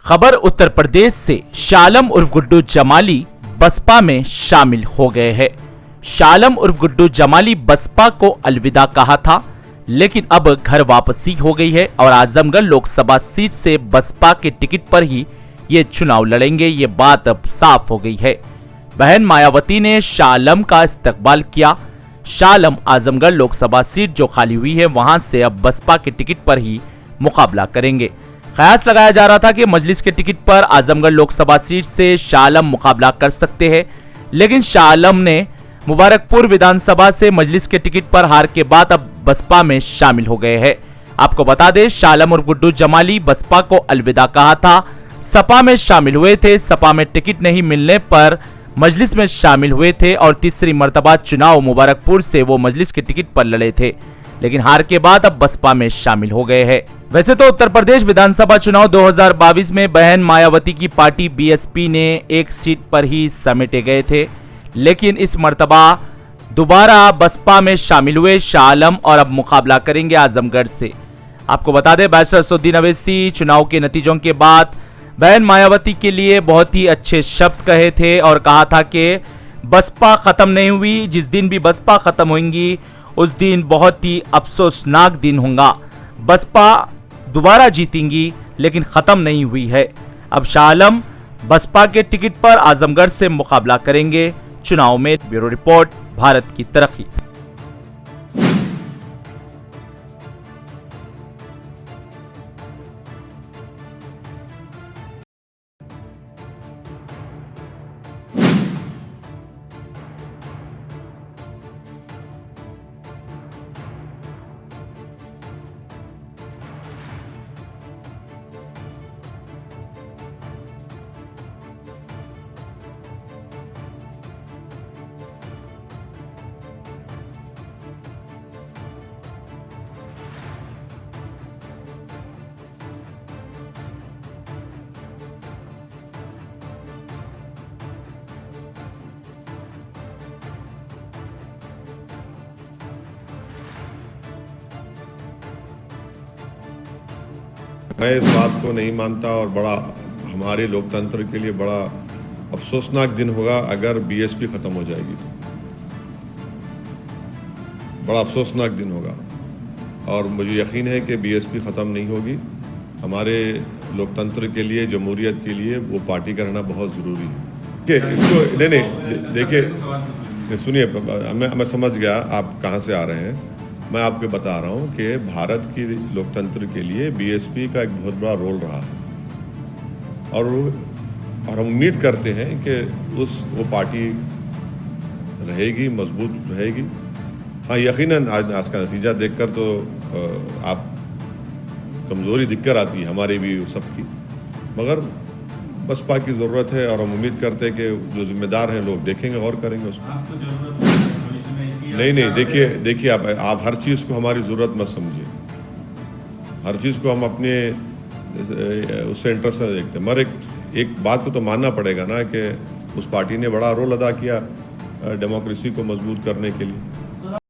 खबर उत्तर प्रदेश से। शालम उर्फ गुड्डू जमाली बसपा में शामिल हो गए हैं। शालम उर्फ गुड्डू जमाली बसपा को अलविदा कहा था, लेकिन अब घर वापसी हो गई है और आजमगढ़ लोकसभा सीट से बसपा के टिकट पर ही ये चुनाव लड़ेंगे। ये बात अब साफ हो गई है। बहन मायावती ने शालम का इस्तकबाल किया। शालम आजमगढ़ लोकसभा सीट जो खाली हुई है वहां से अब बसपा के टिकट पर ही मुकाबला करेंगे। कयास लगाया जा रहा था कि मजलिस के टिकट पर आजमगढ़ लोकसभा सीट से शालम मुकाबला कर सकते हैं, लेकिन शालम ने मुबारकपुर विधानसभा से मजलिस के टिकट पर हार के बाद अब बसपा में शामिल हो गए हैं। आपको बता दें, शालम और गुड्डू जमाली बसपा को अलविदा कहा था, सपा में शामिल हुए थे। सपा में टिकट नहीं मिलने पर मजलिस में शामिल हुए थे और तीसरी मर्तबा चुनाव मुबारकपुर से वो मजलिस के टिकट पर लड़े थे, लेकिन हार के बाद अब बसपा में शामिल हो गए हैं। वैसे तो उत्तर प्रदेश विधानसभा चुनाव 2022 में बहन मायावती की पार्टी बीएसपी ने एक सीट पर ही समेटे गए थे, लेकिन इस मर्तबा दोबारा बसपा में शामिल हुए शालम और अब मुकाबला करेंगे आजमगढ़ से। आपको बता दें, बैरिस्टर असदुद्दीन अवैसी चुनाव के नतीजों के बाद बहन मायावती के लिए बहुत ही अच्छे शब्द कहे थे और कहा था कि बसपा खत्म नहीं हुई, जिस दिन भी बसपा खत्म होंगी उस दिन बहुत ही अफसोसनाक दिन होगा। बसपा दोबारा जीतेंगी लेकिन खत्म नहीं हुई है। अब शालम बसपा के टिकट पर आजमगढ़ से मुकाबला करेंगे चुनाव में। ब्यूरो रिपोर्ट, भारत की तरक्की। मैं इस बात को नहीं मानता और बड़ा हमारे लोकतंत्र के लिए बड़ा अफसोसनाक दिन होगा अगर बीएसपी ख़त्म हो जाएगी तो बड़ा अफसोसनाक दिन होगा। और मुझे यकीन है कि बीएसपी ख़त्म नहीं होगी। हमारे लोकतंत्र के लिए, जमहूरियत के लिए वो पार्टी का रहना बहुत ज़रूरी है। कि इसको नहीं देखिए, सुनिए, मैं समझ गया आप कहाँ से आ रहे हैं। मैं आपको बता रहा हूँ कि भारत की लोकतंत्र के लिए बीएसपी का एक बहुत बड़ा रोल रहा है और हम उम्मीद करते हैं कि वो पार्टी रहेगी, मजबूत रहेगी। हाँ, यकीनन आज का नतीजा देखकर तो आप कमज़ोरी दिखकर आती है हमारे भी सबकी, मगर बसपा की ज़रूरत है और हम उम्मीद करते हैं कि जो जिम्मेदार हैं लोग देखेंगे और करेंगे उसको। नहीं, देखिए आप हर चीज़ को हमारी ज़रूरत मत समझिए। हर चीज़ को हम अपने उससे इंटरेस्ट से देखते हैं, मगर एक बात को तो मानना पड़ेगा ना कि उस पार्टी ने बड़ा रोल अदा किया डेमोक्रेसी को मजबूत करने के लिए।